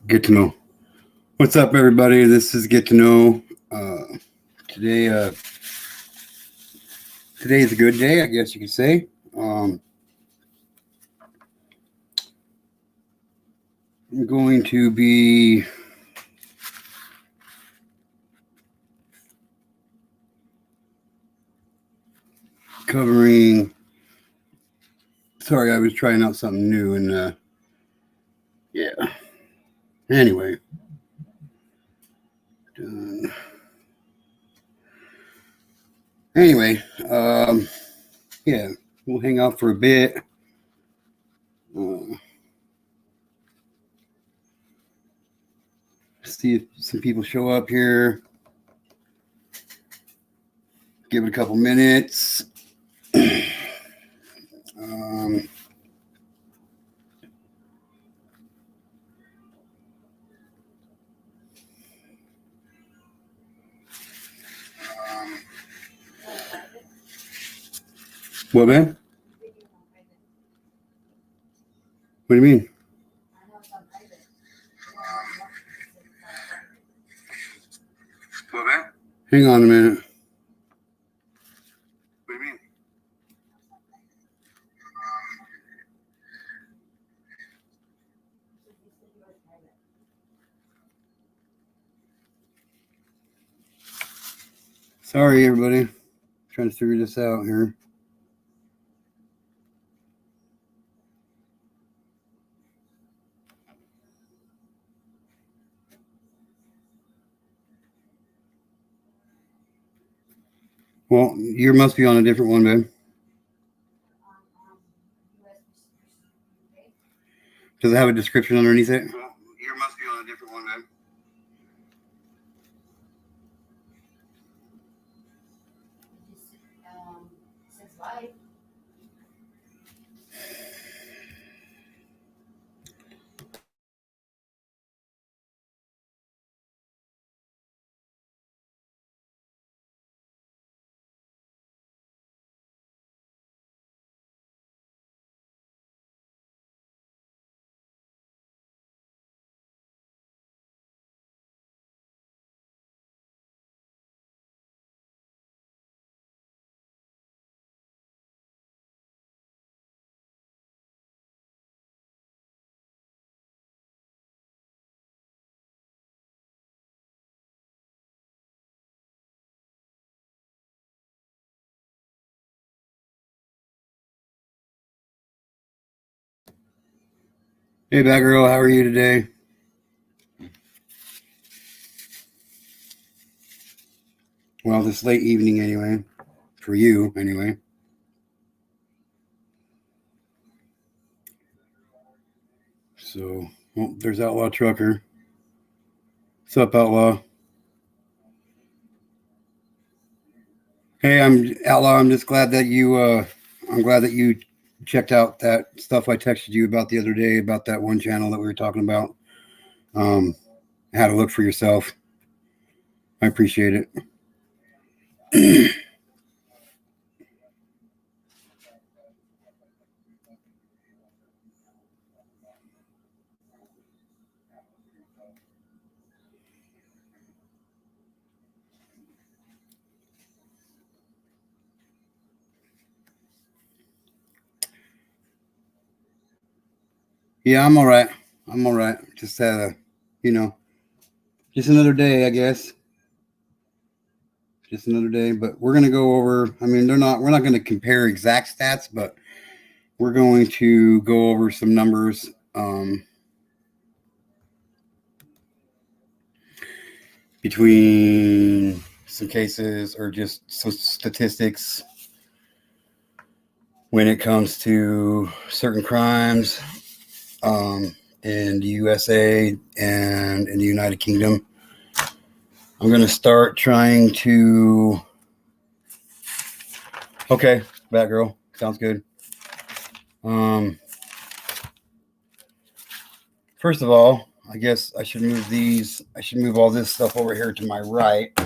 Get to know. What's up, everybody? This is Get to Know. Today is a good day, I guess you could say. I'm going to be covering. Sorry, I was trying out something new, and yeah. Anyway. Anyway, yeah, we'll hang out for a bit. See if some people show up here. Give it a couple minutes. What, man? What do you mean? What, man? Hang on a minute. What do you mean? Sorry, everybody. Trying to figure this out here. Well, you must be on a different one, babe. Does it have a description underneath it? Well, you must be on a different one, babe. Says live. Hey, bad girl, how are you today? Well, this late evening anyway. For you, anyway. So, well, there's Outlaw Trucker. What's up, Outlaw? Hey, I'm Outlaw. I'm just glad that you checked out that stuff I texted you about the other day about that one channel that we were talking about. How to look for yourself. I appreciate it. Yeah, I'm all right. Just just another day, I guess. Just another day, but we're gonna go over. I mean, we're not going to compare exact stats, but we're going to go over some numbers. Between some cases or just some statistics when it comes to certain crimes in the USA and in the United Kingdom. I'm going to start trying to... Okay, Batgirl. Sounds good. First of all, I guess I should move all this stuff over here to my right.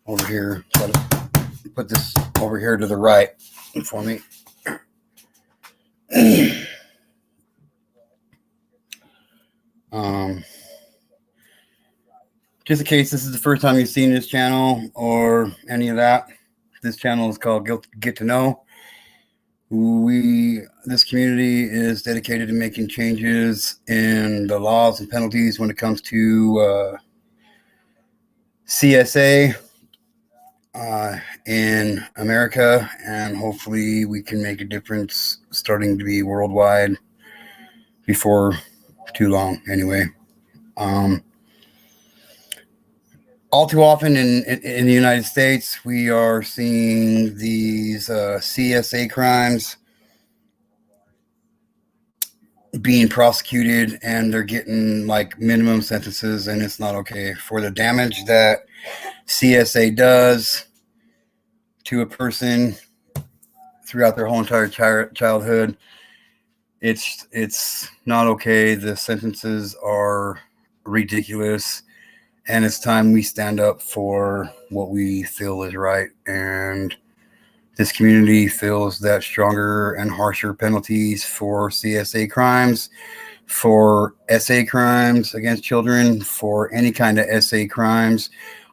Over here. Try to put this over here to the right for me. Um, just in case this is the first time you've seen this channel or any of that, this channel is called Get to Know. This community is dedicated to making changes in the laws and penalties when it comes to CSA in America, and hopefully we can make a difference starting to be worldwide before too long anyway. All too often in the United States, we are seeing these CSA crimes being prosecuted, and they're getting like minimum sentences, and it's not okay. For the damage that CSA does to a person throughout their whole entire childhood, it's not okay. The sentences are ridiculous, and it's time we stand up for what we feel is right. And this community feels that stronger and harsher penalties for CSA crimes, for SA crimes against children, for any kind of SA crimes,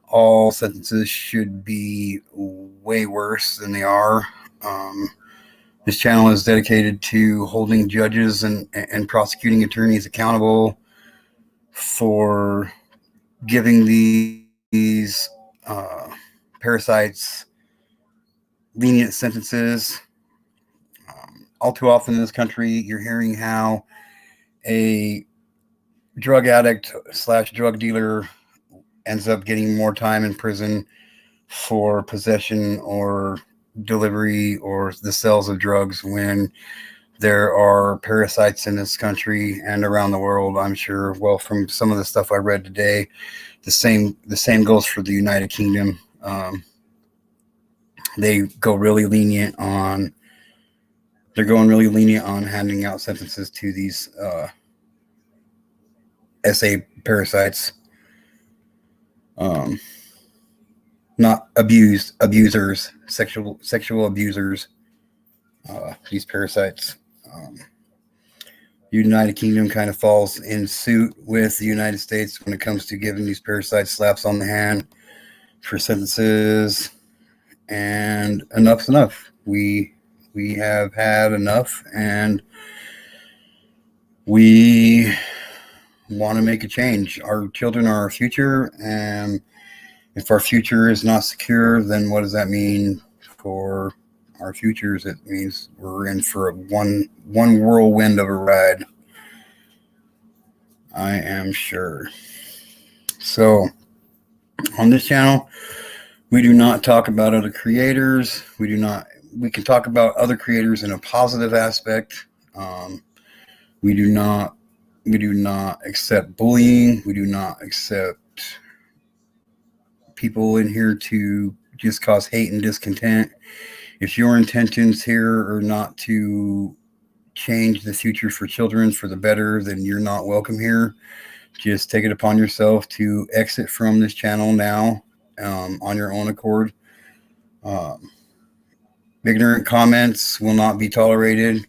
all sentences should be way worse than they are. This channel is dedicated to holding judges and prosecuting attorneys accountable for giving these parasites lenient sentences. All too often in this country, you're hearing how a drug addict / drug dealer ends up getting more time in prison for possession or delivery or the sales of drugs, when there are parasites in this country and around the world, I'm sure. Well, from some of the stuff I read today, the same goes for the United Kingdom. They're going really lenient on handing out sentences to these SA parasites. Not abusers, sexual abusers. These parasites. United Kingdom kind of falls in suit with the United States when it comes to giving these parasites slaps on the hand for sentences. And enough's enough. We have had enough, and we want to make a change. Our children are our future, and if our future is not secure, then what does that mean for our futures? It means we're in for one whirlwind of a ride, I am sure. So on this channel, we do not talk about other creators. We can talk about other creators in a positive aspect. We do not accept bullying. We do not accept people in here to just cause hate and discontent. If your intentions here are not to change the future for children for the better, then you're not welcome here. Just take it upon yourself to exit from this channel now, on your own accord. Ignorant comments will not be tolerated.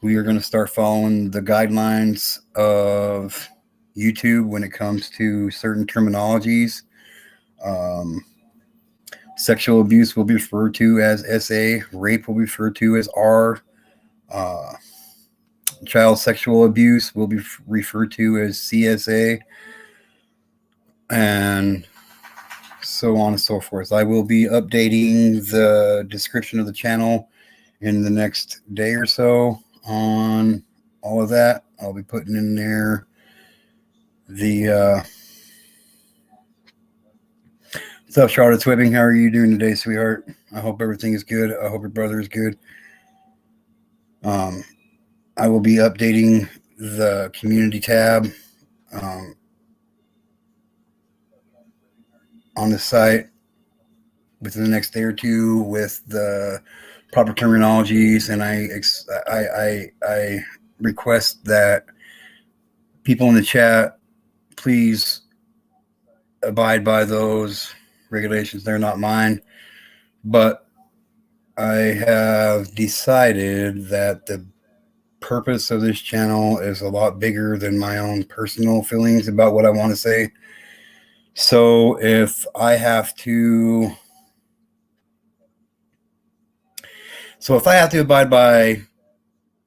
We are going to start following the guidelines of YouTube when it comes to certain terminologies. Sexual abuse will be referred to as SA. Rape will be referred to as R. Child sexual abuse will be referred to as CSA. And so on and so forth. I will be updating the description of the channel in the next day or so on all of that. I'll be putting in there the what's up, Charlotte Swibbing? How are you doing today, sweetheart? I hope everything is good. I hope your brother is good. I will be updating the community tab on the site within the next day or two with the proper terminologies, and I request that people in the chat please abide by those regulations. They're not mine, but I have decided that the purpose of this channel is a lot bigger than my own personal feelings about what I want to say. So if I have to abide by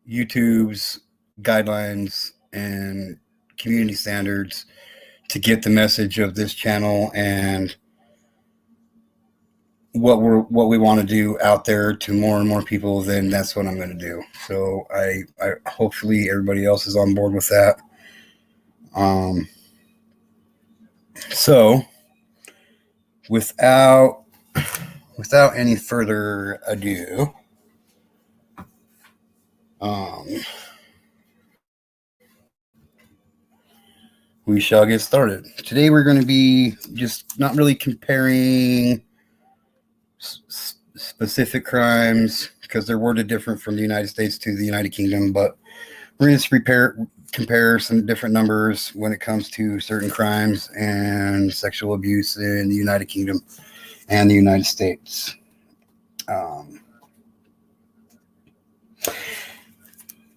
YouTube's guidelines and community standards to get the message of this channel and what we want to do out there to more and more people, then that's what I'm going to do. So I hopefully everybody else is on board with that. So without any further ado, we shall get started. Today we're going to be just not really comparing specific crimes because they're worded different from the United States to the United Kingdom, but we're going to compare some different numbers when it comes to certain crimes and sexual abuse in the United Kingdom and the United States.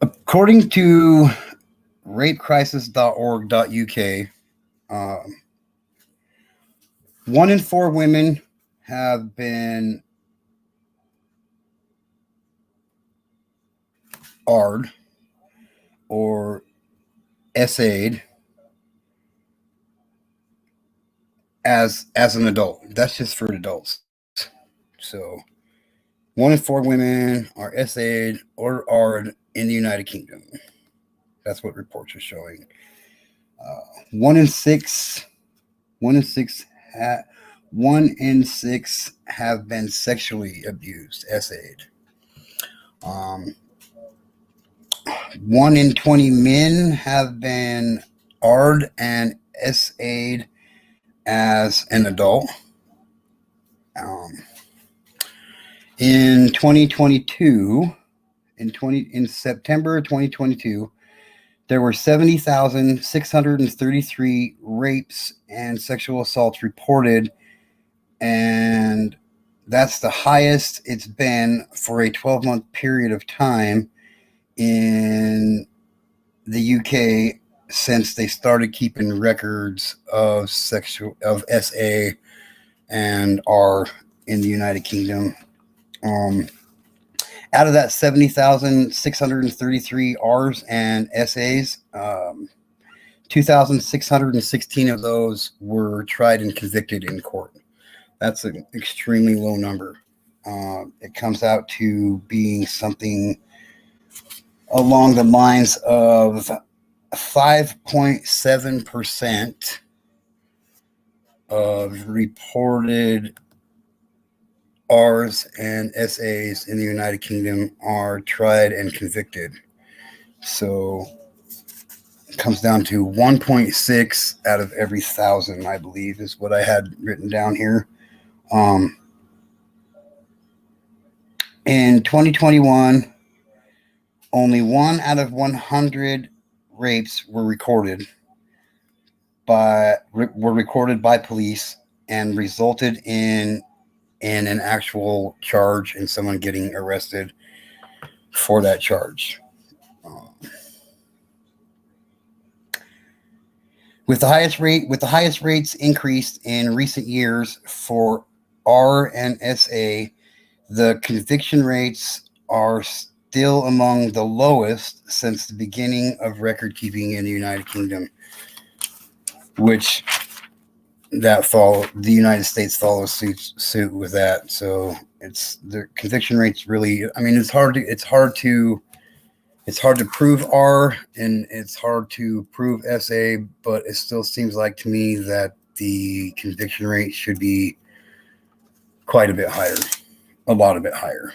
According to rapecrisis.org.uk, 1 in 4 women have been AR'd or SA'd as an adult. That's just for adults. So 1 in 4 women are SA'd or AR'd in the United Kingdom. That's what reports are showing. 1 in 6 have been sexually abused, SA'd. 1 in 20 men have been AR'd and SA'd as an adult. In 2022, in September 2022, there were 70,633 rapes and sexual assaults reported, and that's the highest it's been for a 12-month period of time in the UK since they started keeping records of SA and R in the United Kingdom. Out of that 70,633 R's and SAs, 2,616 of those were tried and convicted in court. That's an extremely low number. It comes out to being something along the lines of 5.7% of reported R's and SAs in the United Kingdom are tried and convicted. So it comes down to 1.6 out of every 1,000, I believe, is what I had written down here. In 2021, only 1 out of 100 rapes were recorded by police and resulted in an actual charge and someone getting arrested for that charge. With the highest rates increased in recent years for R and SA, the conviction rates are still among the lowest since the beginning of record keeping in the United Kingdom, which the United States follows suit with that. So it's the conviction rates really, I mean, it's hard to prove R and it's hard to prove SA, but it still seems like to me that the conviction rate should be quite a bit higher, a lot of it higher.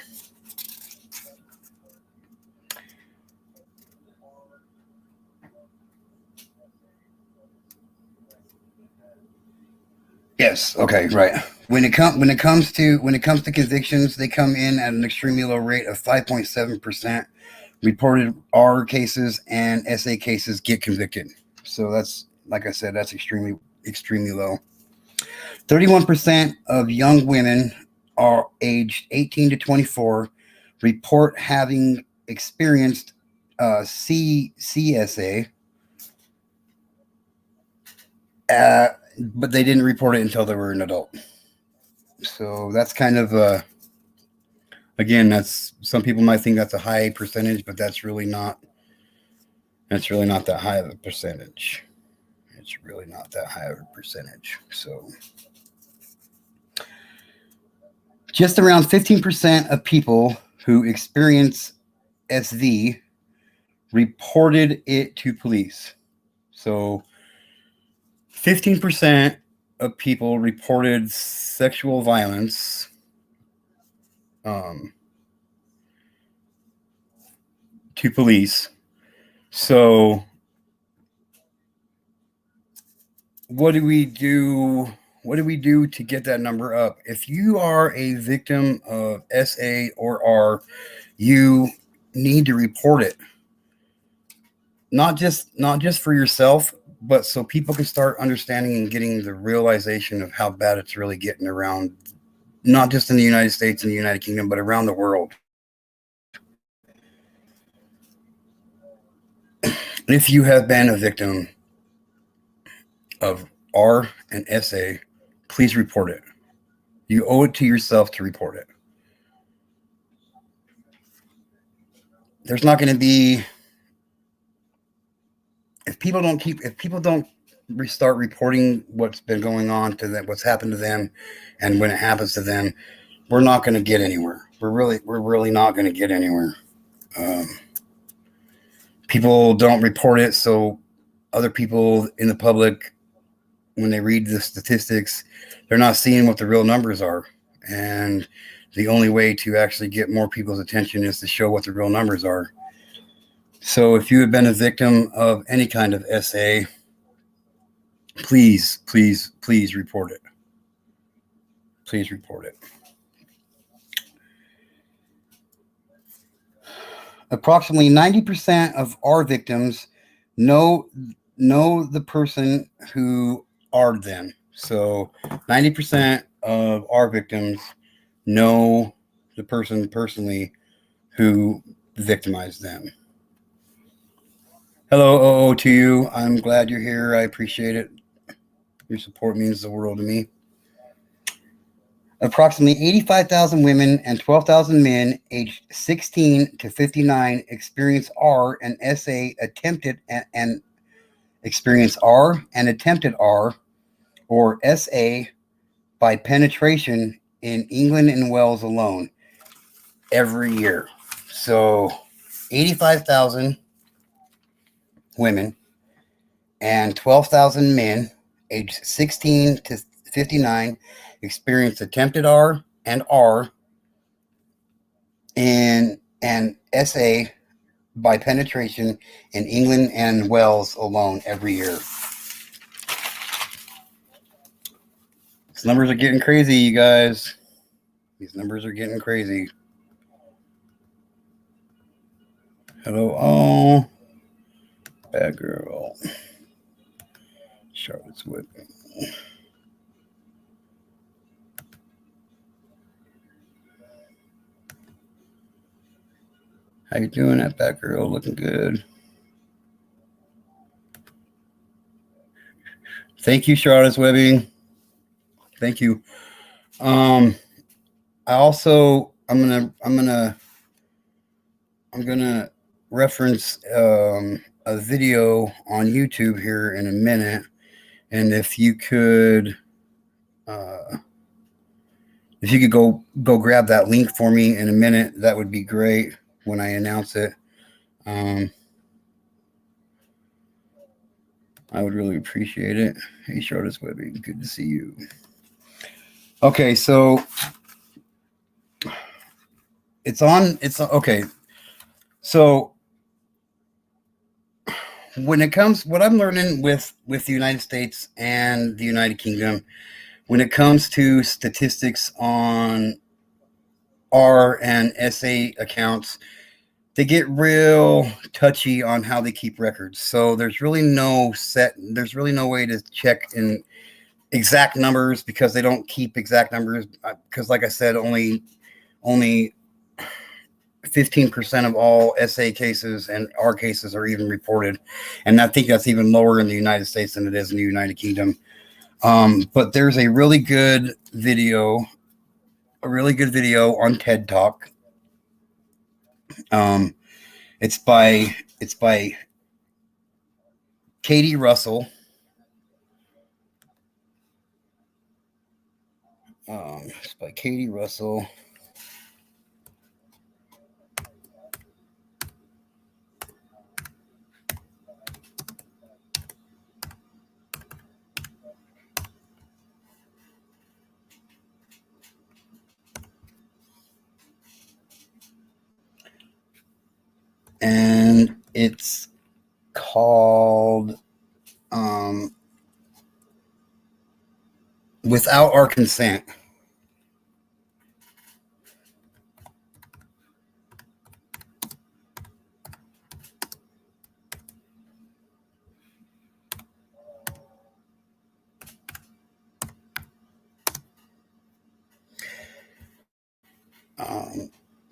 Yes. Okay. Right. When it comes to convictions, they come in at an extremely low rate of 5.7%. Reported R cases and SA cases get convicted. So that's, like I said, that's extremely low. 31% of young women are aged 18 to 24 report having experienced CSA, but they didn't report it until they were an adult. So that's kind of again, that's some people might think that's a high percentage, but that's really not. That's really not that high of a percentage. It's really not that high of a percentage. So just around 15% of people who experience SV reported it to police. So 15% of people reported sexual violence to police. So what do we do? What do we do to get that number up? If you are a victim of SA or R, you need to report it. Not just for yourself, but so people can start understanding and getting the realization of how bad it's really getting around, not just in the United States and the United Kingdom, but around the world. If you have been a victim of R and SA, please report it. You owe it to yourself to report it. There's not going to be, if people don't start reporting what's been going on to them, what's happened to them, and when it happens to them, we're not going to get anywhere. We're really not going to get anywhere. People don't report it, so other people in the public, when they read the statistics, they're not seeing what the real numbers are. And the only way to actually get more people's attention is to show what the real numbers are. So if you have been a victim of any kind of SA, please report it. Please report it. Approximately 90% of our victims know the person who R'd them. So 90% of our victims know the person personally who victimized them. Hello, OO to you. I'm glad you're here. I appreciate it. Your support means the world to me. Approximately 85,000 women and 12,000 men aged 16 to 59 experience R and SA attempted and experience R and attempted R or SA by penetration in England and Wales alone every year. So 85,000 women and 12,000 men aged 16 to 59 experienced attempted R and R and SA by penetration in England and Wales alone every year. These numbers are getting crazy, you guys. These numbers are getting crazy. Hello, all. Bad girl. Charlotte's whipping. How you doing, that bad girl? Looking good. Thank you, Charlotte's webbing. Thank you. I also I'm gonna reference a video on YouTube here in a minute, and if you could go grab that link for me in a minute, that would be great when I announce it. I would really appreciate it. Hey, Charlotte's webbing, good to see you. Okay, so it's okay. So when it comes, what I'm learning with the United States and the United Kingdom, when it comes to statistics on R and SA accounts, they get real touchy on how they keep records. So there's really no way to check in exact numbers because they don't keep exact numbers. Because like I said, only 15% of all SA cases and R cases are even reported. And I think that's even lower in the United States than it is in the United Kingdom. But there's a really good video on TED Talk. It's by Katie Russell. It's by Katie Russell. And it's called Without Our Consent.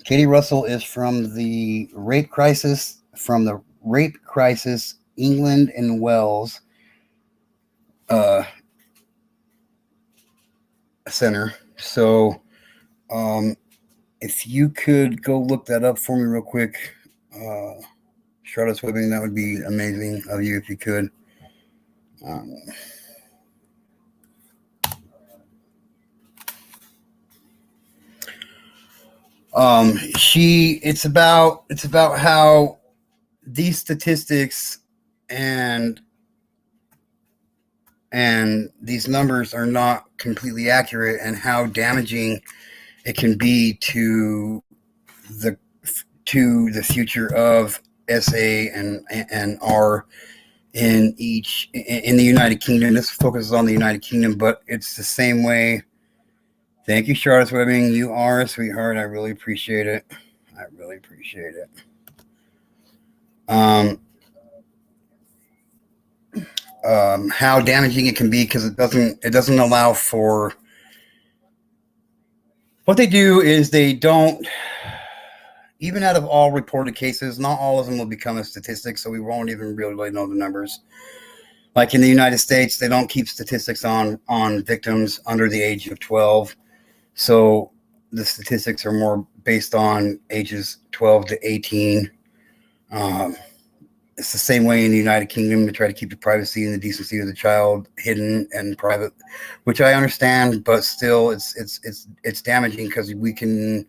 Katie Russell is from the Rape Crisis England and Wales Center. So if you could go look that up for me real quick, Charlotte's Webbing, that would be amazing of you if you could. It's about how these statistics and these numbers are not completely accurate, and how damaging it can be to the future of SA and R in the United Kingdom. This focuses on the United Kingdom, but it's the same way. Thank you, Charlotte's Webbing. You are a sweetheart. I really appreciate it. How damaging it can be, because it doesn't allow for. What they do is they don't. Even out of all reported cases, not all of them will become a statistic, so we won't even really know the numbers. Like in the United States, they don't keep statistics on victims under the age of 12. So the statistics are more based on ages 12 to 18. It's the same way in the United Kingdom. to try to keep the privacy and the decency of the child hidden and private, which I understand, but still it's damaging, because we can.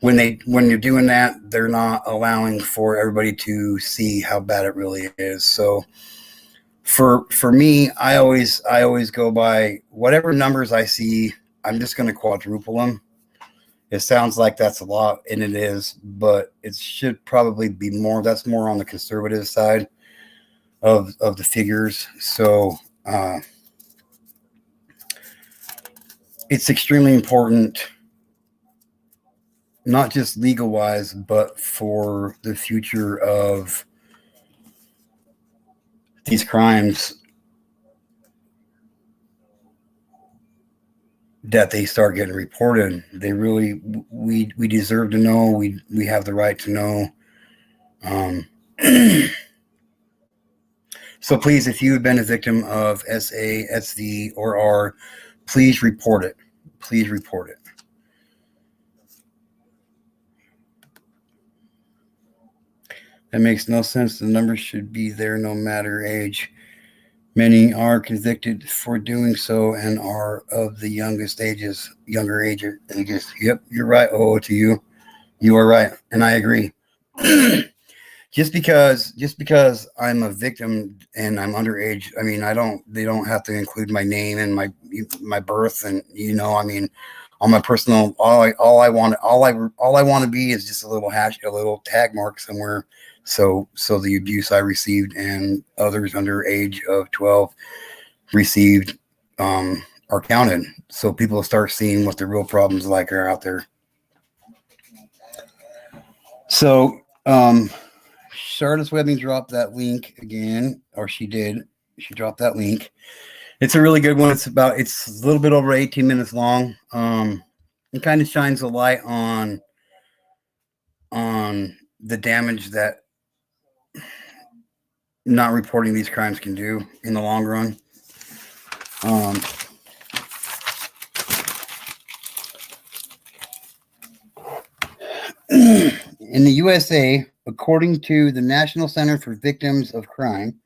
When you're doing that, they're not allowing for everybody to see how bad it really is. So for me, I always go by whatever numbers I see. I'm just going to quadruple them. It sounds like that's a lot, and it is, but it should probably be more. That's more on the conservative side of the figures. So it's extremely important, not just legal wise, but for the future of these crimes, that they start getting reported. They really, we deserve to know. We have the right to know. So please, if you have been a victim of SA, SV, or R, please report it. Please report it. That makes no sense. The numbers should be there no matter age. Many are convicted for doing so and are of the younger ages. Yep, you're right. Oh, to you. You are right. And I agree. Just because I'm a victim and I'm underage, I mean, they don't have to include my name and my birth, and all my personal, all I want to be is just a little tag mark somewhere. So the abuse I received and others under age of 12 received are counted. So people start seeing what the real problems like are out there. So Charlotte's Webbing dropped that link again, or she did. She dropped that link. It's a really good one. It's a little bit over 18 minutes long. It kind of shines a light on on the damage that not reporting these crimes can do in the long run. In the USA, according to the National Center for Victims of Crime,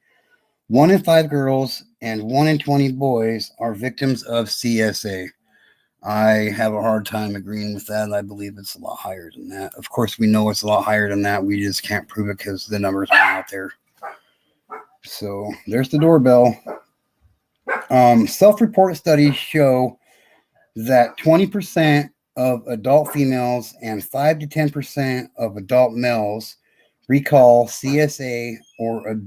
1 in 5 girls and 1 in 20 boys are victims of CSA. I have a hard time agreeing with that. I believe it's a lot higher than that. Of course, we know it's a lot higher than that. We just can't prove it because the numbers aren't out there. So there's the doorbell. Self-report studies show that 20% of adult females and 5 to 10% of adult males recall CSA or an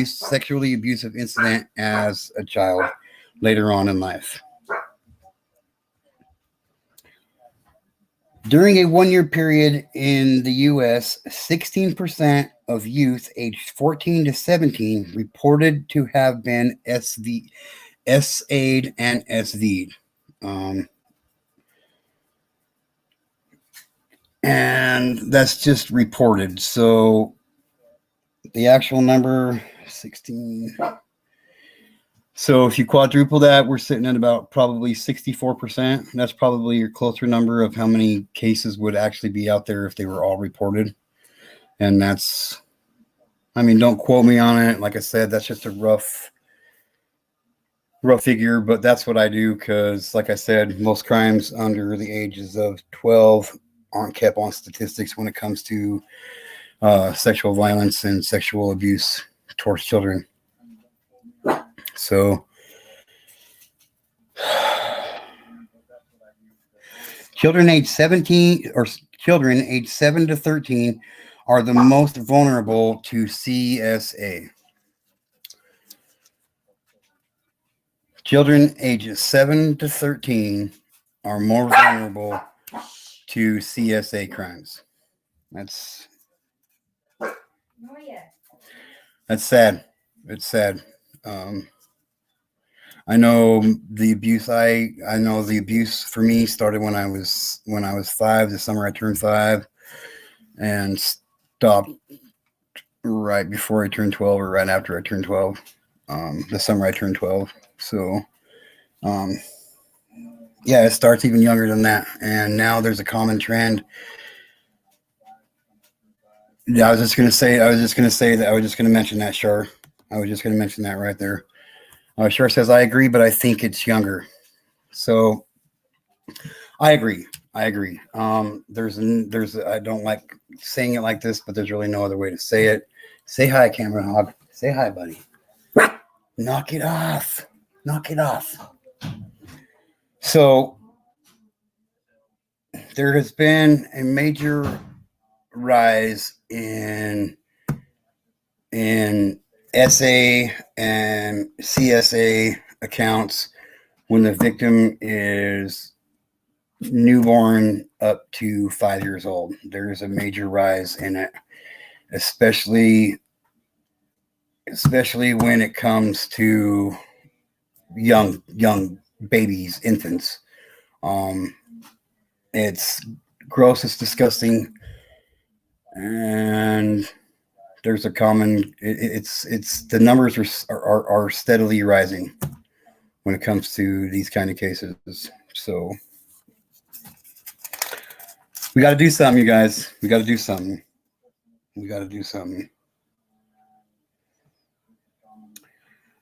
sexually abusive incident as a child later on in life. During a 1-year period in the U.S., 16% of youth aged 14 to 17 reported to have been SA'd and SV'd. And that's just reported. So the actual number, 16. So if you quadruple that, we're sitting at about probably 64%. That's probably your closer number of how many cases would actually be out there if they were all reported. And that's, I mean, don't quote me on it. Like I said, that's just a rough figure, but that's what I do because, like I said, most crimes under the ages of 12 aren't kept on statistics when it comes to sexual violence and sexual abuse towards children. So children age 7 to 13 are the most vulnerable to CSA. Children ages 7 to 13 are more vulnerable to CSA crimes. That's sad. It's sad. I know the abuse. I know the abuse for me started when I was 5. The summer I turned 5, and stopped right before I turned 12 or right after I turned 12. The summer I turned 12. So, yeah, it starts even younger than that, and now there's a common trend. Yeah, I was just gonna mention that, Shar. I was just gonna mention that right there. Shar says, I agree, but I think it's younger. So I agree. I don't like saying it like this, but there's really no other way to say it. Say hi, Cameron Hog. Say hi, buddy. Knock it off. So there has been a major rise in SA and CSA accounts when the victim is newborn up to 5 years old. There is a major rise in it, especially when it comes to young babies, infants. It's gross, it's disgusting, and there's a common. It's the numbers are steadily rising when it comes to these kind of cases. So we got to do something, you guys. We got to do something.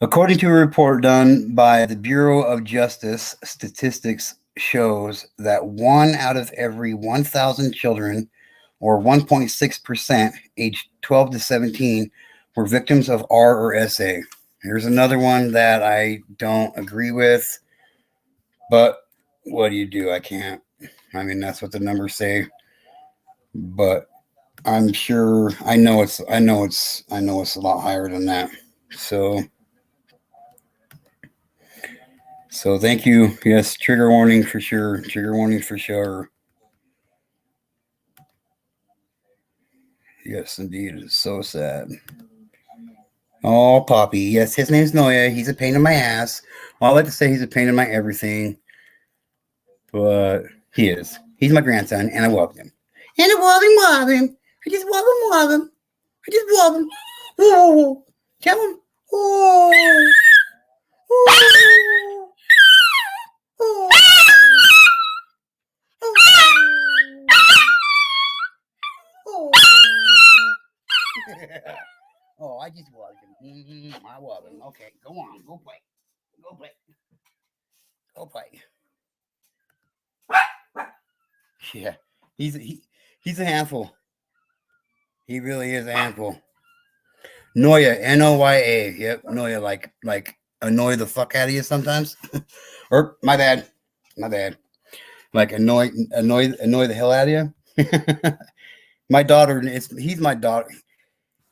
According to a report done by the Bureau of Justice, statistics shows that 1 out of every 1,000 children, or 1.6%, aged 12 to 17, were victims of R or SA. Here's another one that I don't agree with, but what do you do? I can't. I mean, that's what the numbers say, but I'm sure I know it's a lot higher than that. So thank you. Yes, trigger warning for sure. Yes, indeed. It's so sad. Oh, Poppy. Yes, his name's Noah. He's a pain in my ass. Well, I like to say he's a pain in my everything, but he is. He's my grandson, and I love him. And a wobbin'. I just wobbin'. I just wobbin'. Oh, tell him. Oh, oh, oh, oh, oh. Oh, I just wobbin'. I wobbin'. Okay, go on. Go play. Go play. Go play. Yeah, he's a handful. He really is a handful. Noya, Noya. Yep, Noya, like annoy the fuck out of you sometimes. Or my bad. Like annoy the hell out of you. My daughter, he's my daughter.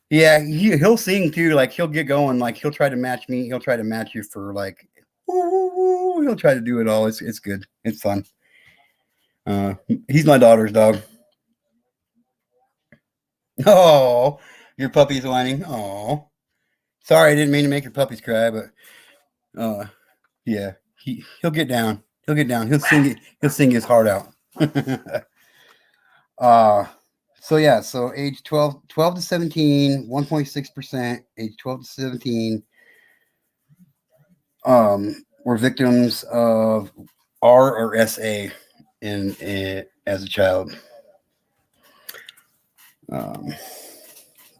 Yeah, he'll sing too. Like he'll get going. Like he'll try to match me. He'll try to match you for like. He'll try to do it all. It's good. It's fun. He's my daughter's dog. Oh, your puppy's whining. Oh, sorry, I didn't mean to make your puppies cry, but yeah, he'll get down. He'll get down. He'll sing it. He'll sing his heart out. uh so yeah, so age 12 to 17, 1.6%, age 12 to 17 were victims of R or SA in as a child. Um,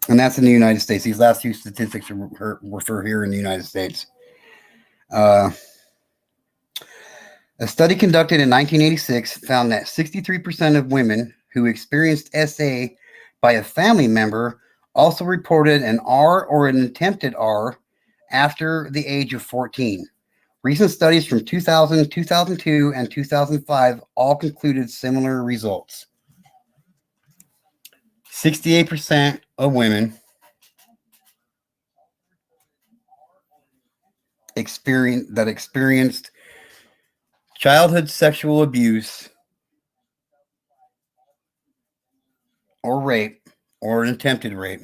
and that's in the United States. These last few statistics refer here in the United States. A study conducted in 1986 found that 63% of women who experienced SA by a family member also reported an R or an attempted R after the age of 14. Recent studies from 2000, 2002, and 2005 all concluded similar results. 68% of women experienced childhood sexual abuse or rape or an attempted rape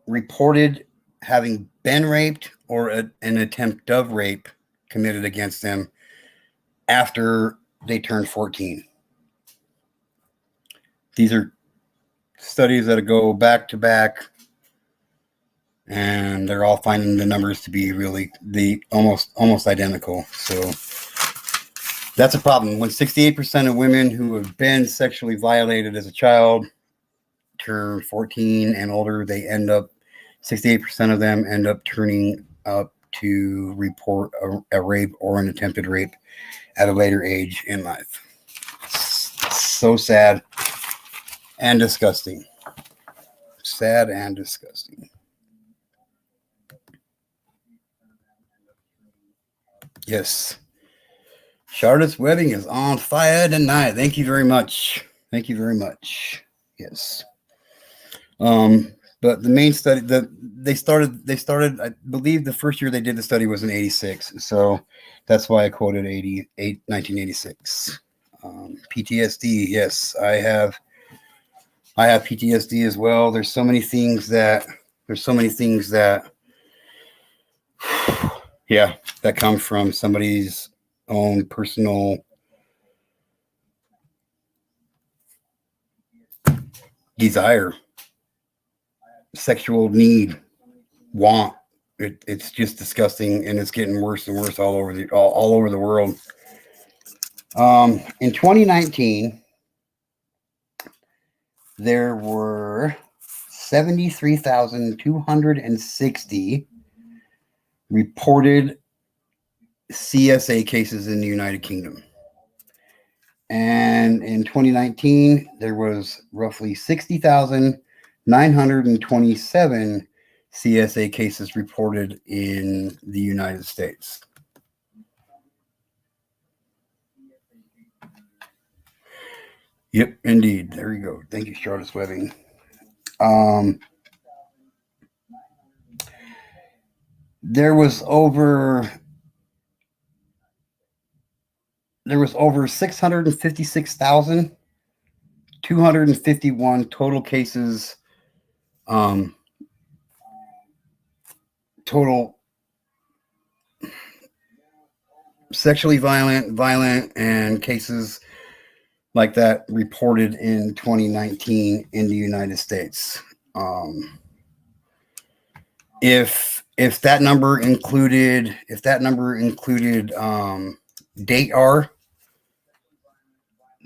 reported having been raped or an attempt of rape committed against them after they turned 14. These are studies that go back to back, and they're all finding the numbers to be really almost identical. So that's a problem. When 68% of women who have been sexually violated as a child turn 14 and older, 68% of them end up turning up to report a rape or an attempted rape at a later age in life. So sad and disgusting. Sad and disgusting. Yes. Charlotte's Webbing is on fire tonight. Thank you very much. Thank you very much. Yes. But the main study they started, I believe the first year they did the study was in 86. So that's why I quoted 1986. PTSD. Yes, I have PTSD as well. There's so many things that yeah, that come from somebody's own personal desire, sexual need, want. It's just disgusting, and it's getting worse and worse all over the world. In 2019, there were 73,260 reported CSA cases in the United Kingdom. And in 2019, there was roughly 60,927 CSA cases reported in the United States. Yep, indeed. There you go. Thank you, Charlotte Webbing. There was over 656,251 total cases, total sexually violent and cases like that reported in 2019 in the United States. If that number included date R,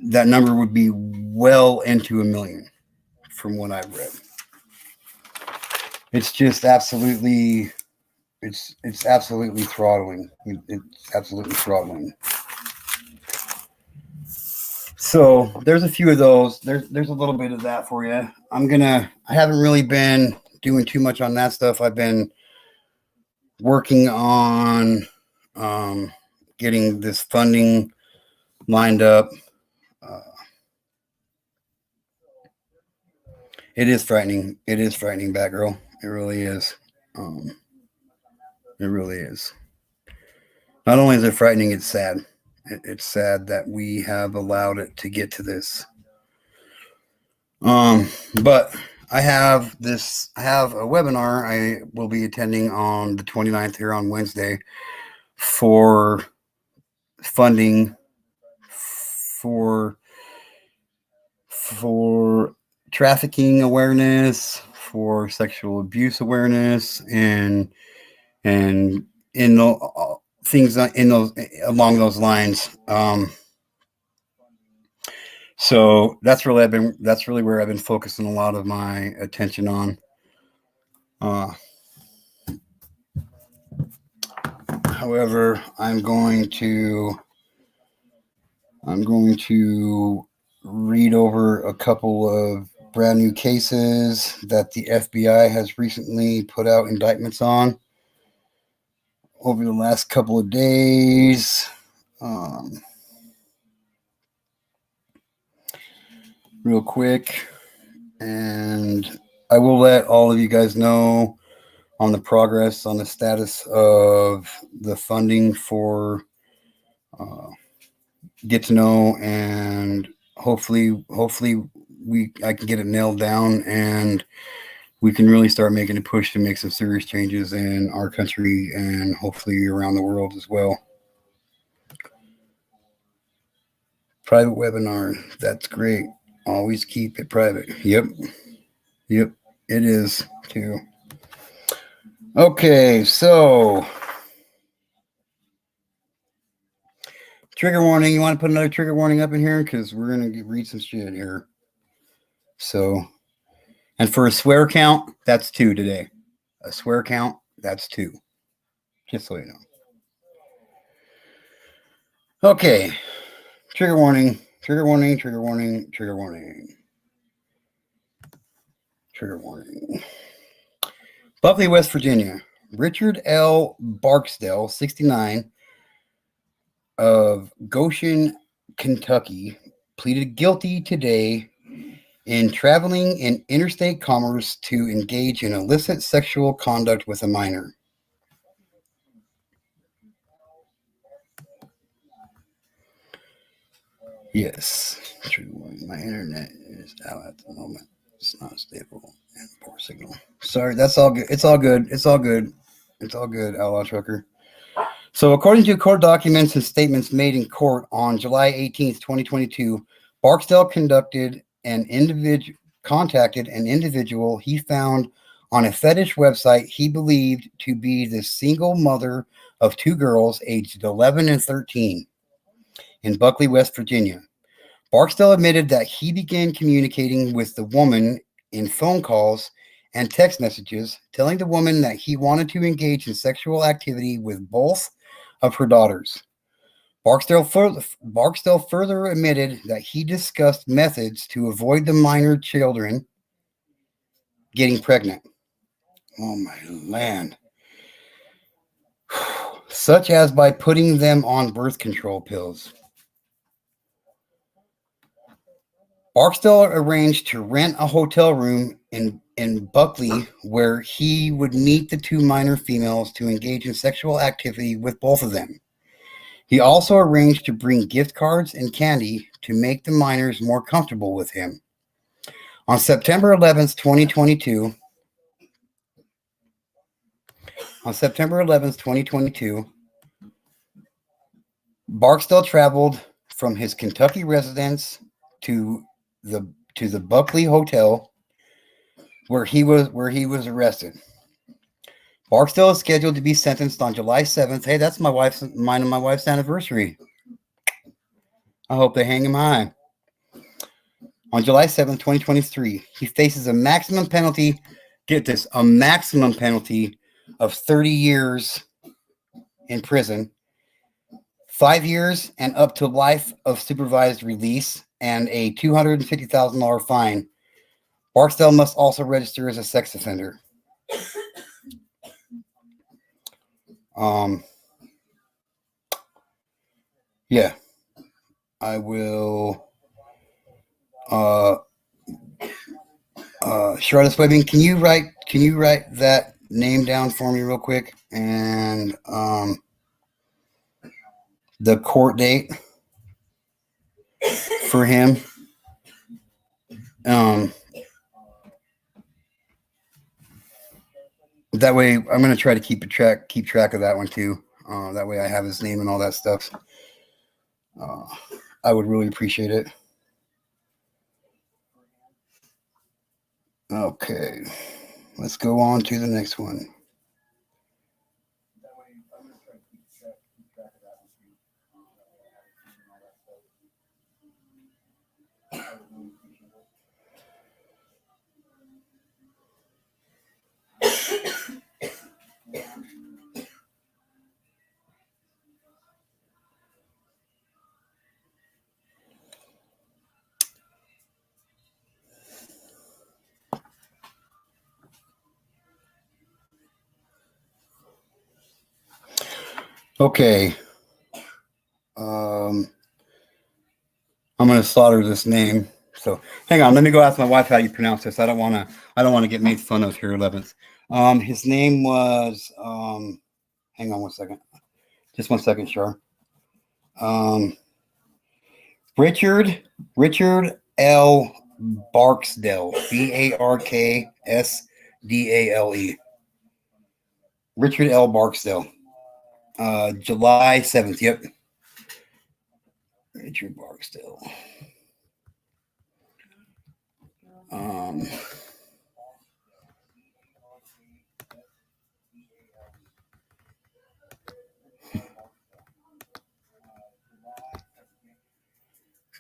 that number would be well into a million from what I've read. It's just absolutely it's absolutely throttling. It's absolutely throttling. So there's a few of those. There's a little bit of that for you. I haven't really been doing too much on that stuff. I've been working on getting this funding lined up. It is frightening. It is frightening, Batgirl. It really is. It really is. Not only is it frightening, it's sad. It's sad that we have allowed it to get to this. But I have a webinar I will be attending on the 29th here on Wednesday for funding for trafficking awareness, for sexual abuse awareness, and in the things in those along those lines. So that's really where I've been focusing a lot of my attention on. However, I'm going to read over a couple of brand new cases that the FBI has recently put out indictments on over the last couple of days. Real quick, and I will let all of you guys know on the progress, on the status of the funding for Get to Know, and hopefully I can get it nailed down and we can really start making a push to make some serious changes in our country and hopefully around the world as well. Private webinar, that's great. Always keep it private. Yep, it is too. Okay, so trigger warning. You want to put another trigger warning up in here? Because we're going to read some shit here. So, and for a swear count, that's 2 today. A swear count, that's 2. Just so you know. Okay. Trigger warning. Trigger warning. Trigger warning. Trigger warning. Trigger warning. Buckley, West Virginia. Richard L. Barksdale, 69, of Goshen, Kentucky, pleaded guilty today in traveling in interstate commerce to engage in illicit sexual conduct with a minor. Yes, my internet is out at the moment. It's not stable and poor signal. Sorry, that's all good. It's all good. It's all good. It's all good, Outlaw Trucker. So according to court documents and statements made in court on July 18th, 2022, Barksdale contacted an individual he found on a fetish website he believed to be the single mother of 2 girls aged 11 and 13 in Buckley, West Virginia. Barksdale admitted that he began communicating with the woman in phone calls and text messages, telling the woman that he wanted to engage in sexual activity with both of her daughters. Barksdale further admitted that he discussed methods to avoid the minor children getting pregnant. Oh my land. Such as by putting them on birth control pills. Barksdale arranged to rent a hotel room in Buckley where he would meet the 2 minor females to engage in sexual activity with both of them. He also arranged to bring gift cards and candy to make the minors more comfortable with him. On September 11th, 2022, Barksdale traveled from his Kentucky residence to the Buckley Hotel where he was arrested. Barksdale is scheduled to be sentenced on July 7th. Hey, that's mine and my wife's anniversary. I hope they hang him high. On July 7th, 2023, he faces a maximum penalty. Get this, a maximum penalty of 30 years in prison, 5 years and up to life of supervised release, and a $250,000 fine. Barksdale must also register as a sex offender. Yeah, I will. Charlotte Swibbing, can you write that name down for me real quick, and the court date for him. That way, I'm going to try to keep track of that one too. That way, I have his name and all that stuff. I would really appreciate it. Okay, let's go on to the next one. Okay. I'm going to slaughter this name. So hang on, let me go ask my wife how you pronounce this. I don't want to get made fun of here, 11th. His name was hang on one second. Just 1 second, Char. Richard L. Barksdale. Barksdale. Richard L. Barksdale. July 7th. Yep. Richard Barksdale.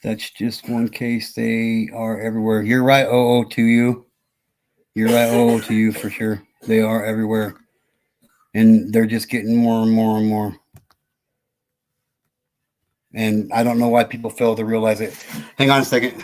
That's just one case. They are everywhere. You're right. To you. You're right. To you for sure. They are everywhere. And they're just getting more and more and more. And I don't know why people fail to realize it. Hang on a second.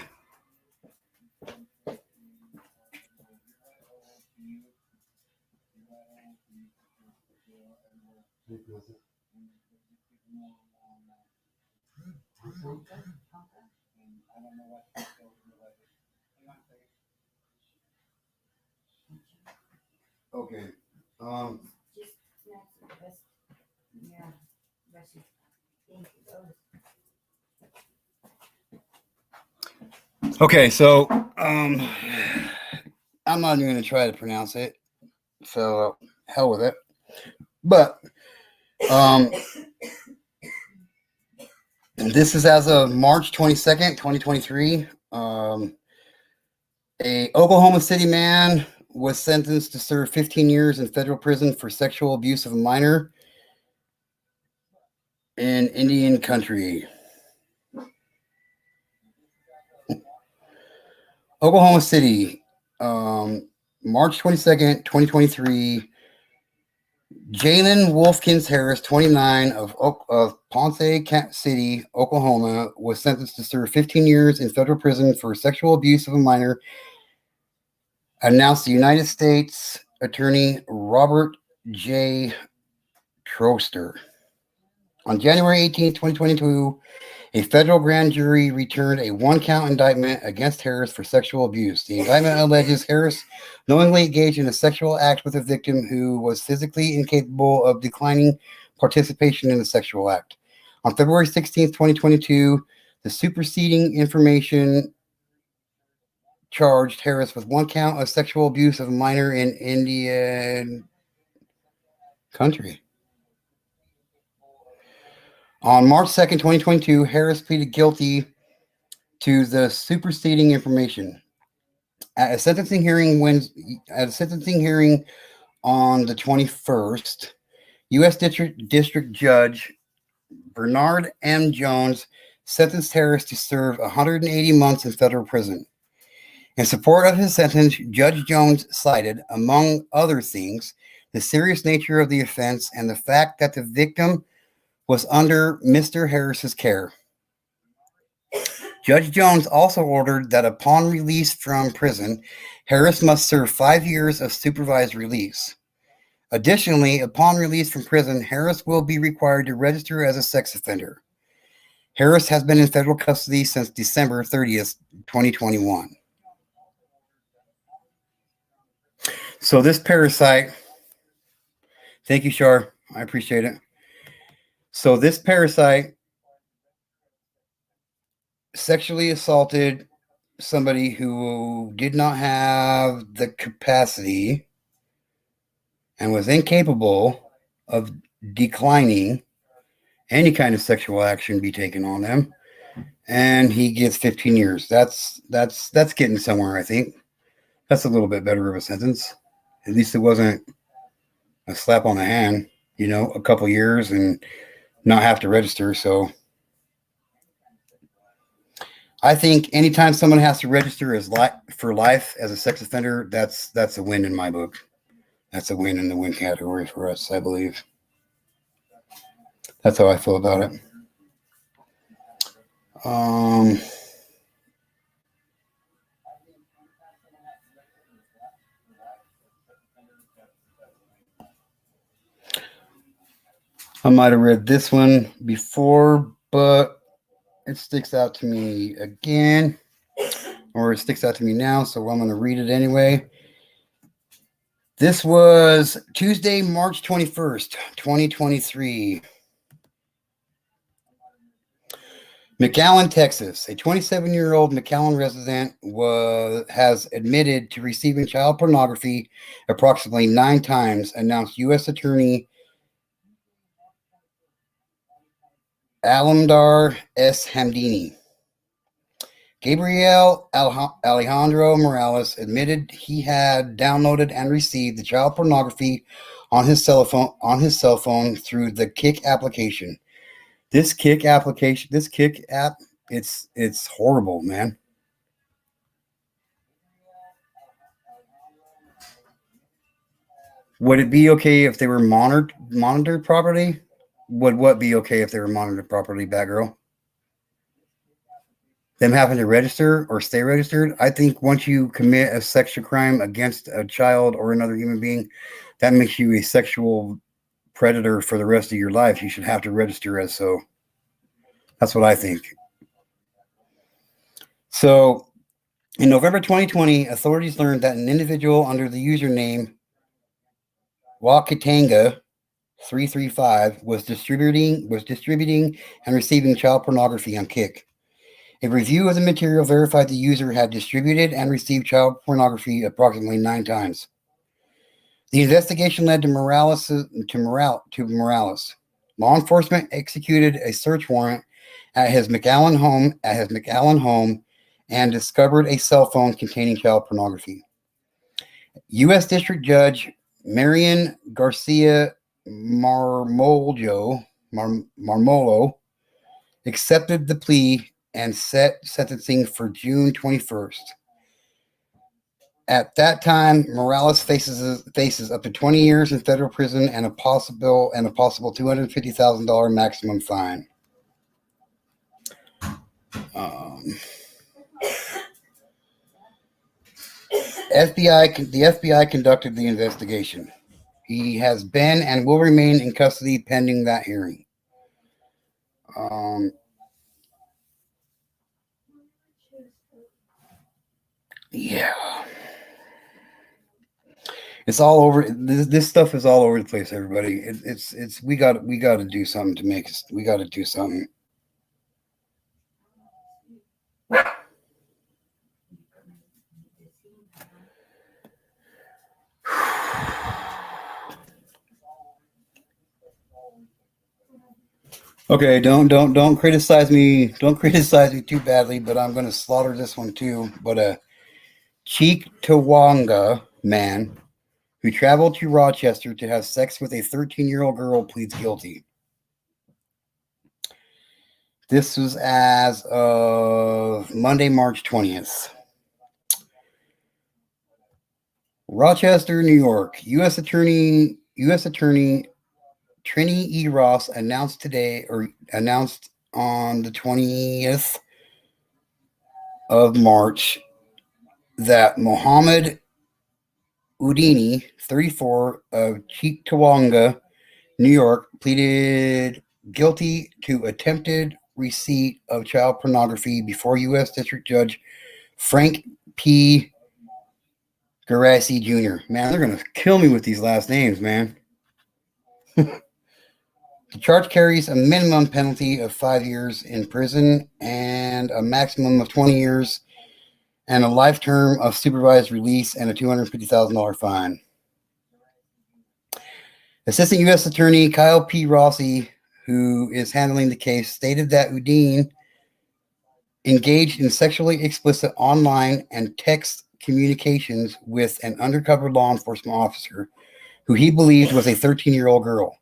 Okay. Okay, so I'm not even going to try to pronounce it. So hell with it. But this is as of March 22nd, 2023. A Oklahoma City man was sentenced to serve 15 years in federal prison for sexual abuse of a minor in Indian country. Oklahoma City, March 22nd, 2023. Jalen Wolfkins Harris, 29, of Ponce City, Oklahoma, was sentenced to serve 15 years in federal prison for sexual abuse of a minor, announced the United States Attorney Robert J. Troster. On January 18, 2022, a federal grand jury returned a one-count indictment against Harris for sexual abuse. The indictment alleges Harris knowingly engaged in a sexual act with a victim who was physically incapable of declining participation in the sexual act. On February 16, 2022, the superseding information charged Harris with one count of sexual abuse of a minor in Indian country. On March 2nd, 2022, Harris pleaded guilty to the superseding information. At a sentencing hearing on the 21st, U.S. District Judge Bernard M. Jones sentenced Harris to serve 180 months in federal prison. In support of his sentence, Judge Jones cited, among other things, the serious nature of the offense and the fact that the victim was under Mr. Harris's care. Judge Jones also ordered that upon release from prison, Harris must serve 5 years of supervised release. Additionally, upon release from prison, Harris will be required to register as a sex offender. Harris has been in federal custody since December 30th, 2021. So this parasite, thank you, Shar. I appreciate it. So this parasite sexually assaulted somebody who did not have the capacity and was incapable of declining any kind of sexual action be taken on them, and he gets 15 years. That's getting somewhere, I think. That's a little bit better of a sentence. At least it wasn't a slap on the hand, a couple years and not have to register. So I think anytime someone has to register as for life as a sex offender, that's a win in my book. That's a win in the win category for us, I believe. That's how I feel about it. I might have read this one before, but it sticks out to me again, or it sticks out to me now, so I'm going to read it anyway. This was Tuesday, March 21st, 2023. McAllen, Texas. A 27-year-old McAllen resident has admitted to receiving child pornography approximately 9 times, announced U.S. Attorney Alamdar S. Hamdini. Gabriel Alejandro Morales admitted he had downloaded and received the child pornography on his cell phone through the Kick application. This Kick app, it's horrible, man. Would it be okay if they were monitored properly? Would what be okay if they were monitored properly, Batgirl? Them having to register or stay registered? I think once you commit a sexual crime against a child or another human being, that makes you a sexual predator for the rest of your life. You should have to register as so. That's what I think. So, in November 2020, authorities learned that an individual under the username Wakitanga 335 was distributing and receiving child pornography on Kick. A review of the material verified the user had distributed and received child pornography approximately 9 times. The investigation led to Morales. Law enforcement executed a search warrant at his McAllen home and discovered a cell phone containing child pornography. U.S. District Judge Marian Garcia Marmolo accepted the plea and set sentencing for June 21st. At that time, Morales faces up to 20 years in federal prison and a possible $250,000 maximum fine. The FBI conducted the investigation. He has been and will remain in custody pending that hearing. Yeah. It's all over. This stuff is all over the place, everybody. We got to do something to make us. We got to do something. Okay, don't criticize me. Don't criticize me too badly, but I'm gonna slaughter this one too. But a Cheektowaga man who traveled to Rochester to have sex with a 13-year-old girl pleads guilty. This was as of Monday, March 20th. Rochester, New York. U.S. Attorney Trini E. Ross announced on the 20th of March that Mohammed Udini, 34, of Cheektowaga, New York, pleaded guilty to attempted receipt of child pornography before U.S. District Judge Frank P. Garassi Jr. Man, they're going to kill me with these last names, man. The charge carries a minimum penalty of 5 years in prison and a maximum of 20 years and a life term of supervised release and a $250,000 fine. Assistant U.S. Attorney Kyle P. Rossi, who is handling the case, stated that Udine engaged in sexually explicit online and text communications with an undercover law enforcement officer who he believed was a 13-year-old girl.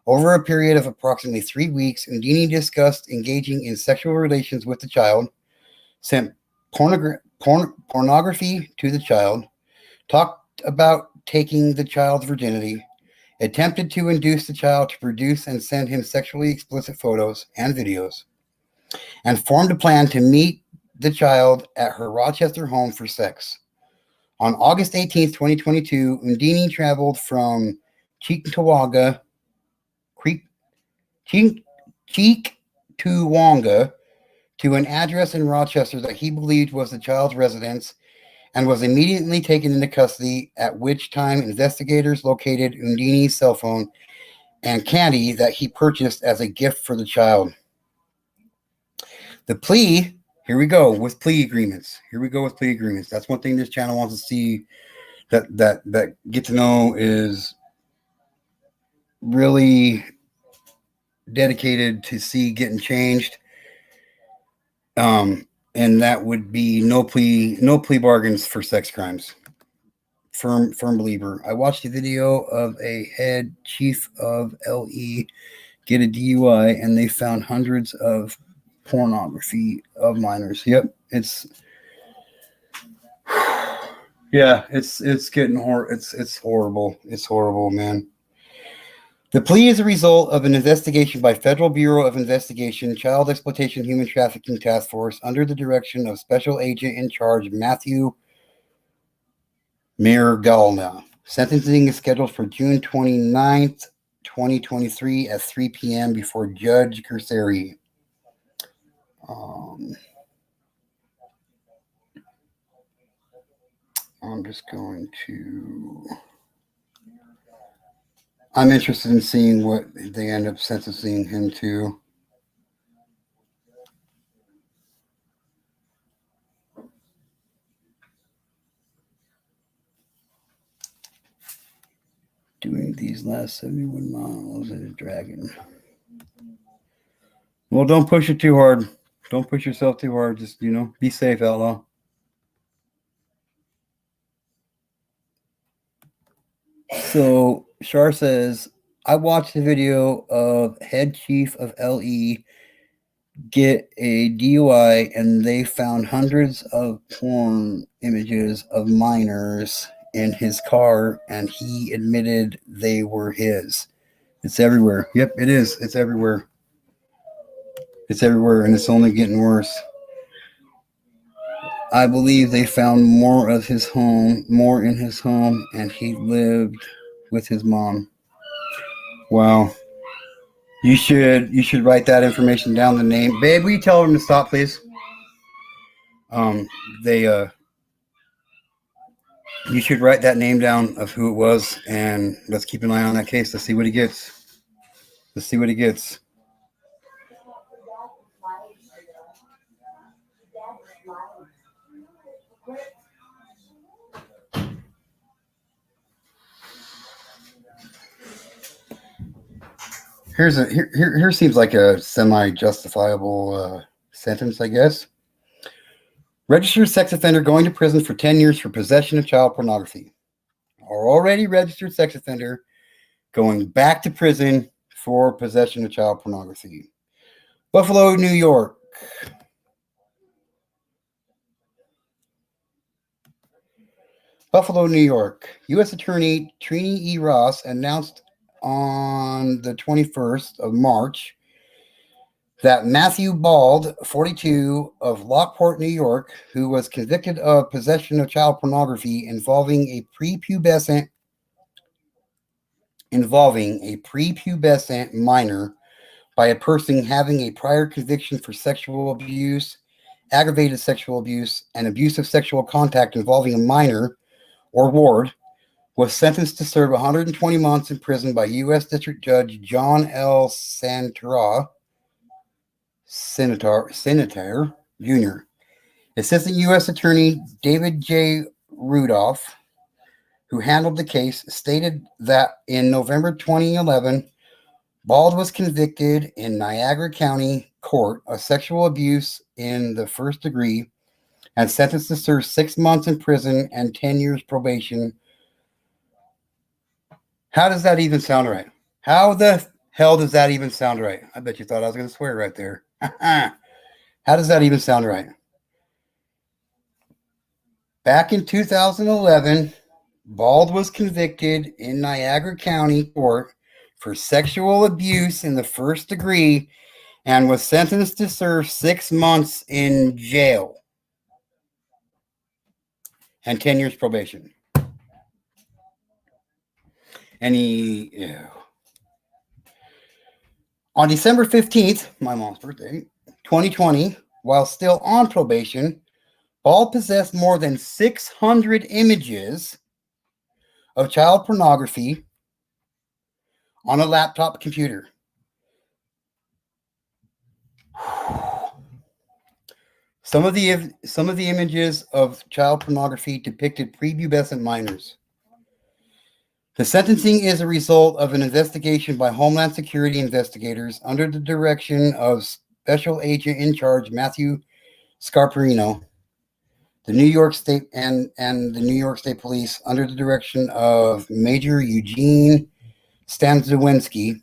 Over a period of approximately 3 weeks, Undini discussed engaging in sexual relations with the child, sent pornography to the child, talked about taking the child's virginity, attempted to induce the child to produce and send him sexually explicit photos and videos, and formed a plan to meet the child at her Rochester home for sex. On August 18th, 2022, Undini traveled from Cheektowaga to an address in Rochester that he believed was the child's residence and was immediately taken into custody, at which time investigators located Undini's cell phone and candy that he purchased as a gift for the child. The plea, here we go with plea agreements. That's one thing this channel wants to see, that get to know is really dedicated to see getting changed. And that would be no plea bargains for sex crimes. Firm believer. I watched a video of a head chief of LE get a DUI, and they found hundreds of pornography of minors. Yep, it's getting it's horrible. It's horrible, man. The plea is a result of an investigation by Federal Bureau of Investigation, Child Exploitation Human Trafficking Task Force under the direction of Special Agent in Charge Matthew Mirgalna. Sentencing is scheduled for June 29th, 2023 at 3 p.m. before Judge Gerseri. I'm interested in seeing what they end up sentencing him to. Doing these last 71 miles in a dragon. Well, don't push it too hard. Don't push yourself too hard. Just, be safe, outlaw. So, Shar says, I watched the video of head chief of LE get a DUI, and they found hundreds of porn images of minors in his car, and he admitted they were his. It's everywhere. Yep, it is. It's everywhere. It's everywhere, and it's only getting worse. I believe they found more in his home, and he lived with his mom. Wow. You should write that information down, the name. Babe, will you tell them to stop, please? You should write that name down of who it was, and let's keep an eye on that case. Let's see what he gets. Here seems like a semi-justifiable sentence, I guess. Registered sex offender going to prison for 10 years for possession of child pornography. Or already registered sex offender going back to prison for possession of child pornography. Buffalo, New York. Buffalo, New York. U.S. Attorney Trini E. Ross announced on the 21st of March that Matthew Bald, 42, of Lockport, New York, who was convicted of possession of child pornography involving a prepubescent minor by a person having a prior conviction for sexual abuse, aggravated sexual abuse, and abusive sexual contact involving a minor or ward, was sentenced to serve 120 months in prison by U.S. District Judge John L. Senator Jr. Assistant U.S. Attorney David J. Rudolph, who handled the case, stated that in November 2011, Bald was convicted in Niagara County Court of sexual abuse in the first degree and sentenced to serve 6 months in prison and 10 years probation. How does that even sound right? How the hell does that even sound right? I bet you thought I was going to swear right there. How does that even sound right? Back in 2011, Bald was convicted in Niagara County Court for sexual abuse in the first degree and was sentenced to serve 6 months in jail and 10 years probation. And on December 15th, my mom's birthday, 2020, while still on probation, Bald possessed more than 600 images of child pornography on a laptop computer. Some of the images of child pornography depicted prepubescent minors. The sentencing is a result of an investigation by Homeland Security investigators under the direction of Special Agent in Charge Matthew Scarperino, the New York State and the New York State Police under the direction of Major Eugene Stanzowinski,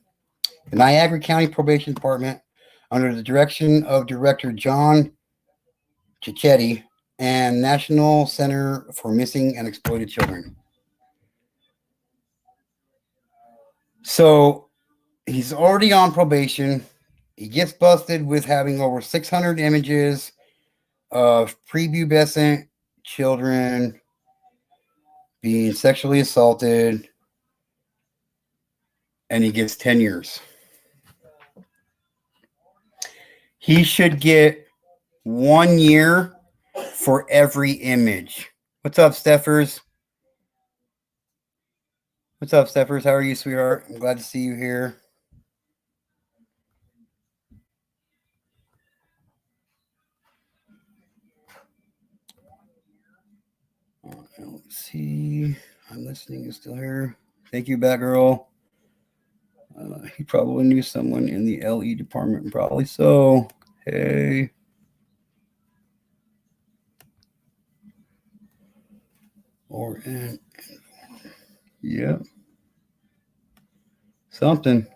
the Niagara County Probation Department under the direction of Director John Cicchetti, and National Center for Missing and Exploited Children. So he's already on probation. He gets busted with having over 600 images of prepubescent children being sexually assaulted, and he gets 10 years. He should get 1 year for every image. What's up, Steffers? What's up, Steffers? How are you, sweetheart? I'm glad to see you here. Let's see. I'm listening. Is still here. Thank you, Batgirl. He probably knew someone in the LE department. Probably so. Hey. Or in. Yep. Something.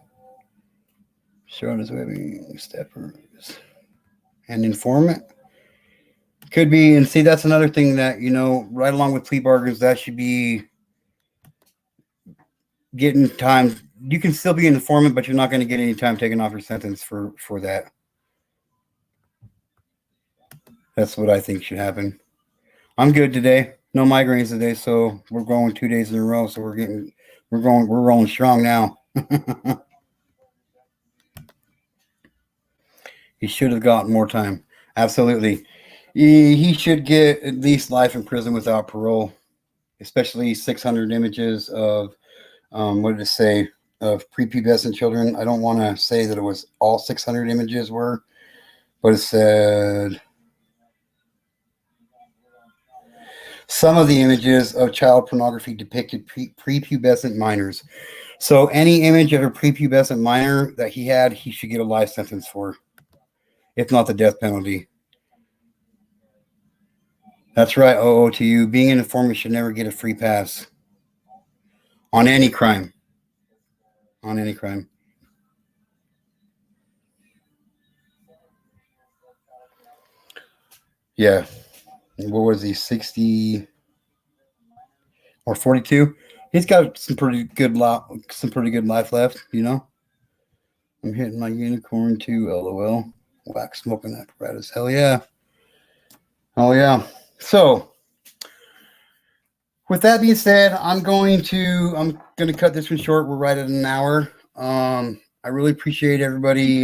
Showing his webbing steppers. And informant. Could be. And see, that's another thing that, right along with plea bargains, that should be getting time. You can still be an informant, but you're not going to get any time taken off your sentence for that. That's what I think should happen. I'm good today. No migraines today, so we're going 2 days in a row. So we're rolling strong now. He should have gotten more time. Absolutely. He should get at least life in prison without parole, especially 600 images of, what did it say, of prepubescent children. I don't want to say that it was all 600 images were, but it said some of the images of child pornography depicted prepubescent minors. So any image of a prepubescent minor that he had, he should get a life sentence for, if not the death penalty. That's right, to you. Being an informant should never get a free pass on any crime. On any crime. Yeah. What was he, 60 or 42? He's got some pretty good life left, you know. I'm hitting my unicorn too, lol. Wax smoking apparatus. Hell yeah. Oh yeah. So with that being said, I'm going to cut this one short. We're right at an hour. I really appreciate everybody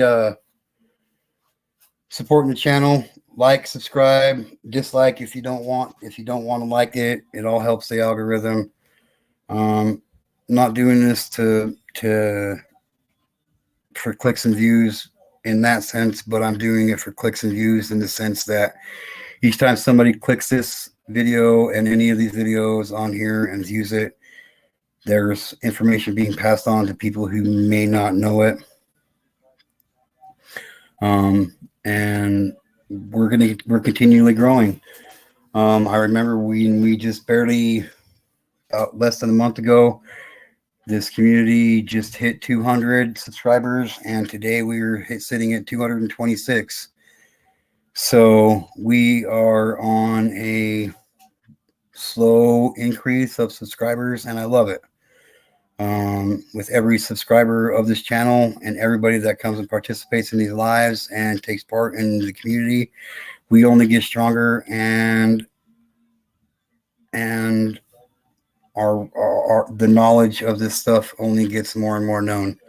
supporting the channel. Like, subscribe, dislike if you don't want to like it. It all helps the algorithm. Not doing this for clicks and views in that sense, but I'm doing it for clicks and views in the sense that each time somebody clicks this video and any of these videos on here and views it, there's information being passed on to people who may not know it. And we're continually growing. I remember we just barely, less than a month ago, this community just hit 200 subscribers, and today we're sitting at 226. So we are on a slow increase of subscribers, and I love it. With every subscriber of this channel and everybody that comes and participates in these lives and takes part in the community, we only get stronger, and our the knowledge of this stuff only gets more and more known.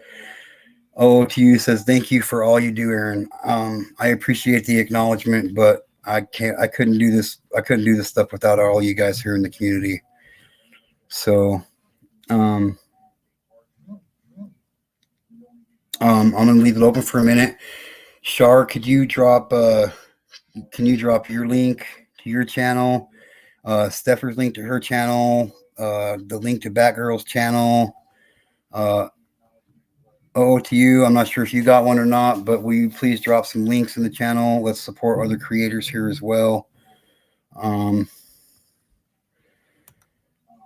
OOTU says, thank you for all you do, Aaron. I appreciate the acknowledgement, but I couldn't do this stuff without all you guys here in the community. So I'm gonna leave it open for a minute. Shar, can you drop your link to your channel, Stepher's link to her channel, the link to Batgirl's channel, OOTU, I'm not sure if you got one or not, but will you please drop some links in the channel? Let's support other creators here as well. I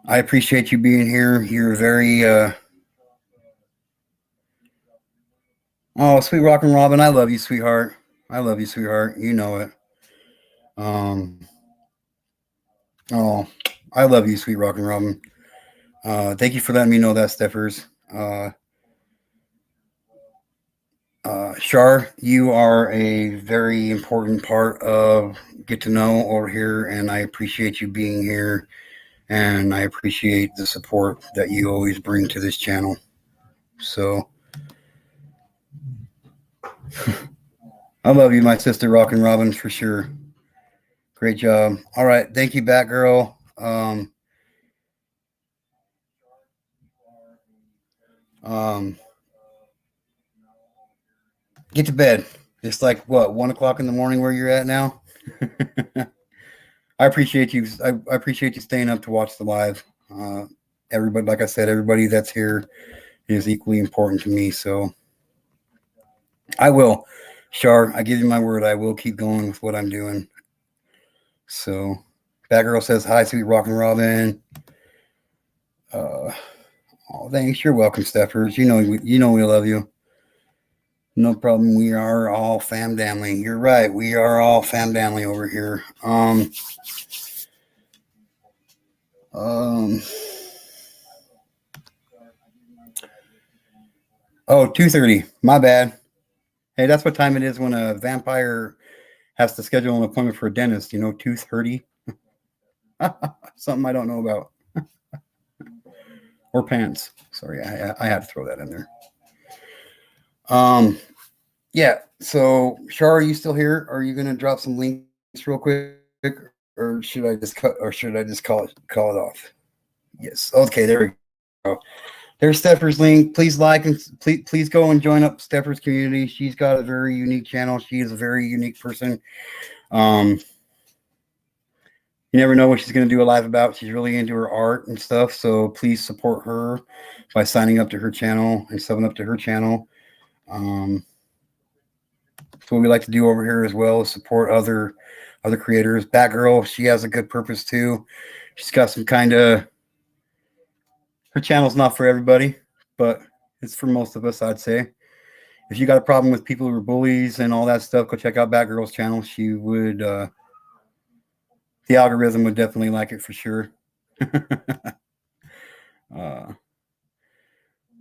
appreciate you being here. You're very sweet Rockin' Robin. I love you, sweetheart. I love you, sweetheart. You know it. I love you, sweet Rockin' Robin. Thank you for letting me know that, Steffers. Shar, you are a very important part of Get to Know over here, and I appreciate you being here, and I appreciate the support that you always bring to this channel. So I love you, my sister Rockin' Robin, for sure. Great job. All right, thank you, Batgirl. Get to bed. It's like what, 1 o'clock in the morning where you're at now. I appreciate you. I appreciate you staying up to watch the live. Everybody, like I said, everybody that's here is equally important to me. So I will, Shar, I give you my word. I will keep going with what I'm doing. So Batgirl says, hi, sweet Rockin' Robin. Thanks. You're welcome, Steffers. You know we love you. No problem. We are all family. You're right. We are all family over here. 2:30. My bad. Hey, that's what time it is when a vampire has to schedule an appointment for a dentist. 2:30. Something I don't know about. Or pants. Sorry, I had to throw that in there. Yeah. So, Shar, are you still here? Are you gonna drop some links real quick, or should I just call it off? Yes. Okay. There we go. There's Stepher's link. Please like and please go and join up Stepher's community. She's got a very unique channel. She is a very unique person. You never know what she's going to do a live about. She's really into her art and stuff. So please support her by signing up to her channel and subbing up to her channel. That's what we like to do over here as well, is support other creators. Batgirl, she has a good purpose too. She's got some kind of, her channel's not for everybody, but it's for most of us, I'd say. If you got a problem with people who are bullies and all that stuff, go check out Batgirl's channel. She would, the algorithm would definitely like it for sure.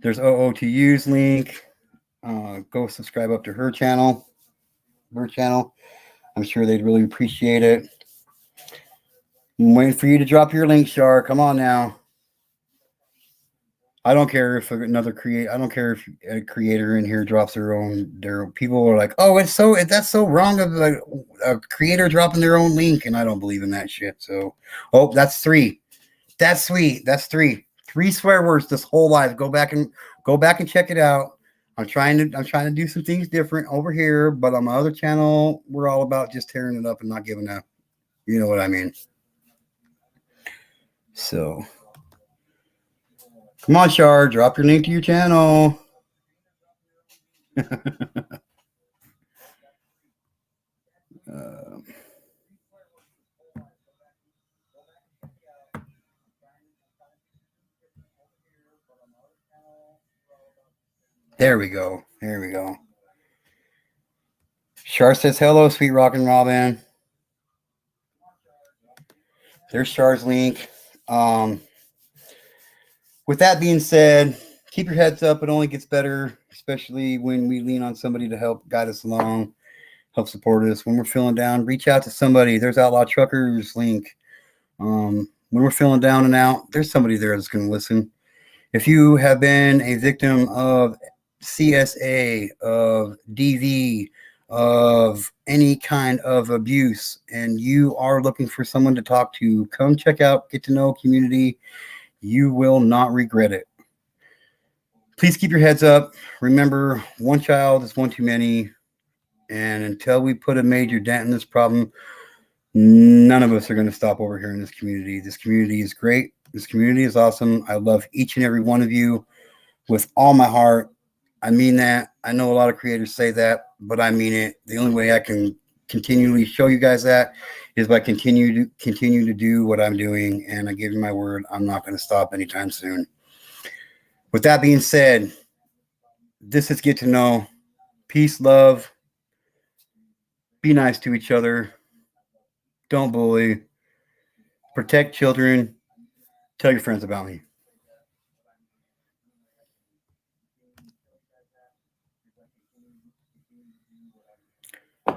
There's OOTU's link. Go subscribe up to her channel. I'm sure they'd really appreciate it. I'm waiting for you to drop your link, Shar. Come on now. I don't care if another I don't care if a creator in here drops their own. People are like, oh, that's so wrong of a creator dropping their own link, and I don't believe in that shit. So, oh, that's 3. That's sweet. That's 3. 3 swear words this whole live. Go back and check it out. I'm trying to do some things different over here, but on my other channel, we're all about just tearing it up and not giving up. You know what I mean? So, come on, Shar, drop your link to your channel. There we go. Shar says hello, sweet rockin' Robin. There's Shar's link. With that being said, keep your heads up. It only gets better, especially when we lean on somebody to help guide us along, help support us. When we're feeling down, reach out to somebody. There's Outlaw Truckers link. When we're feeling down and out, there's somebody there that's going to listen. If you have been a victim of CSA, of DV, of any kind of abuse, and you are looking for someone to talk to, come check out Get to Know Community. You will not regret it. Please keep your heads up. Remember, one child is one too many. And until we put a major dent in this problem, none of us are going to stop over here in this community. This community is great. This community is awesome. I love each and every one of you with all my heart. I mean that. I know a lot of creators say that, but I mean it. The only way I can continually show you guys that is by continue to do what I'm doing. And I give you my word, I'm not going to stop anytime soon. With that being said, this is Get to Know. Peace, love. Be nice to each other. Don't bully. Protect children. Tell your friends about me.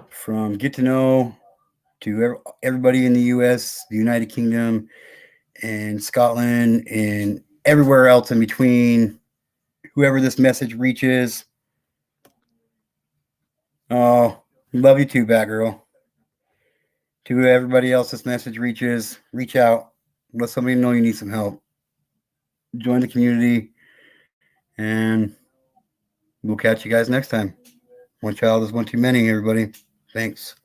From Get to Know to everybody in the U.S., the United Kingdom, and Scotland, and everywhere else in between, whoever this message reaches. Oh, love you too, Batgirl. To everybody else this message reaches, reach out. Let somebody know you need some help. Join the community, and we'll catch you guys next time. One child is one too many, everybody. Thanks.